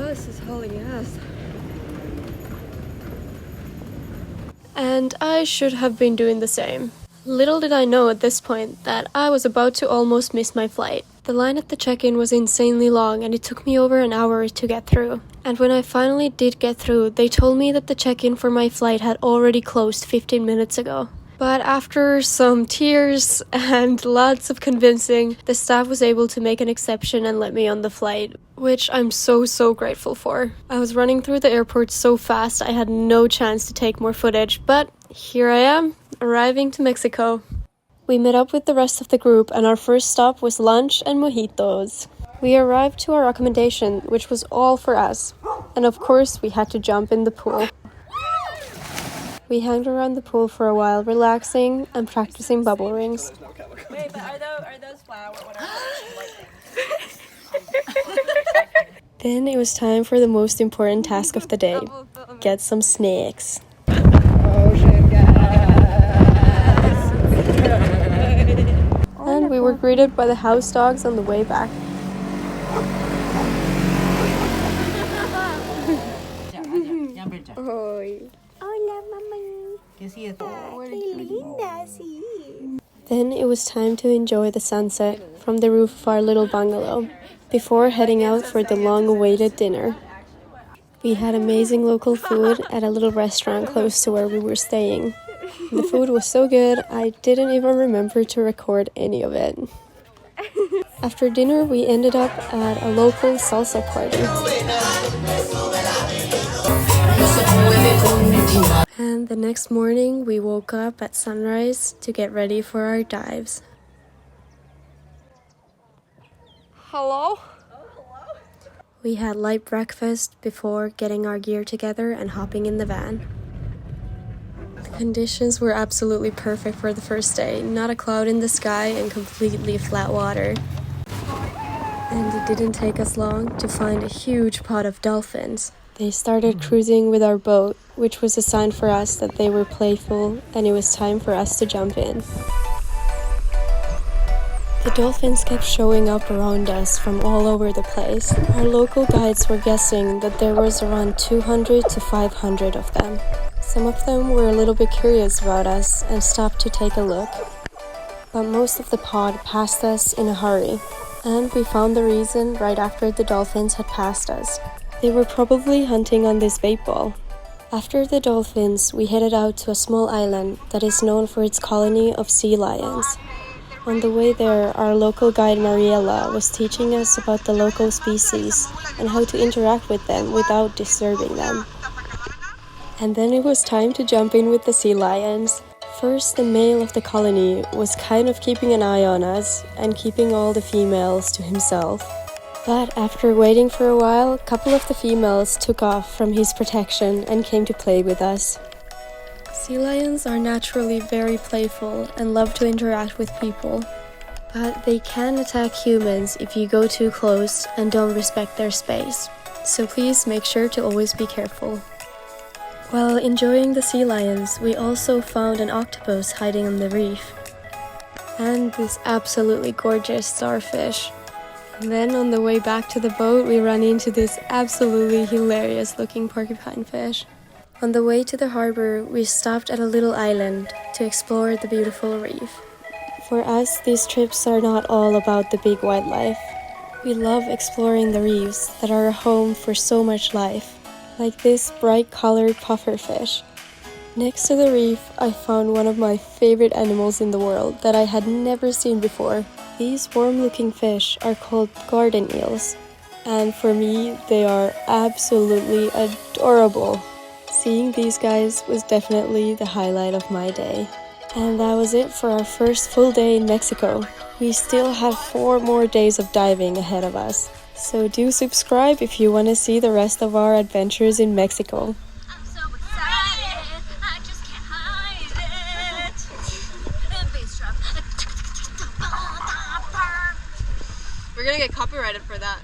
this is hauling ass. And I should have been doing the same. Little did I know at this point that I was about to almost miss my flight. The line at the check-in was insanely long and it took me over an hour to get through. And when I finally did get through, they told me that the check-in for my flight had already closed 15 minutes ago. But after some tears and lots of convincing, the staff was able to make an exception and let me on the flight, which I'm so grateful for. I was running through the airport so fast I had no chance to take more footage, but here I am, arriving to Mexico. We met up with the rest of the group and our first stop was lunch and mojitos. We arrived to our accommodation, which was all for us, and of course we had to jump in the pool. We hung around the pool for a while, relaxing and practicing bubble rings. Wait, but are those flower? What are Then it was time for the most important task of the day. Get some snacks. And we were greeted by the house dogs on the way back. Hola, mamá. Qué linda, sí. Then it was time to enjoy the sunset from the roof of our little bungalow before heading out for the long-awaited dinner. We had amazing local food at a little restaurant close to where we were staying. The food was so good, I didn't even remember to record any of it. After dinner, we ended up at a local salsa party. And the next morning, we woke up at sunrise to get ready for our dives. Hello? We had light breakfast before getting our gear together and hopping in the van. The conditions were absolutely perfect for the first day. Not a cloud in the sky and completely flat water. And it didn't take us long to find a huge pod of dolphins. They started cruising with our boat, which was a sign for us that they were playful and it was time for us to jump in. The dolphins kept showing up around us from all over the place. Our local guides were guessing that there was around 200 to 500 of them. Some of them were a little bit curious about us and stopped to take a look. But most of the pod passed us in a hurry, and we found the reason right after the dolphins had passed us. They were probably hunting on this bait ball. After the dolphins, we headed out to a small island that is known for its colony of sea lions. On the way there, our local guide Mariella was teaching us about the local species and how to interact with them without disturbing them. And then it was time to jump in with the sea lions. First, the male of the colony was kind of keeping an eye on us and keeping all the females to himself. But after waiting for a while, a couple of the females took off from his protection and came to play with us. Sea lions are naturally very playful and love to interact with people. But they can attack humans if you go too close and don't respect their space. So please make sure to always be careful. While enjoying the sea lions, we also found an octopus hiding on the reef. And this absolutely gorgeous starfish. And then on the way back to the boat, we ran into this absolutely hilarious looking porcupine fish. On the way to the harbor, we stopped at a little island to explore the beautiful reef. For us, these trips are not all about the big wildlife. We love exploring the reefs that are a home for so much life, like this bright-colored pufferfish. Next to the reef, I found one of my favorite animals in the world that I had never seen before. These warm-looking fish are called garden eels, and for me, they are absolutely adorable. Seeing these guys was definitely the highlight of my day. And that was it for our first full day in Mexico. We still have 4 more days of diving ahead of us. So do subscribe if you want to see the rest of our adventures in Mexico. I'm so excited, I just can't hide it. Bass drum. We're gonna get copyrighted for that.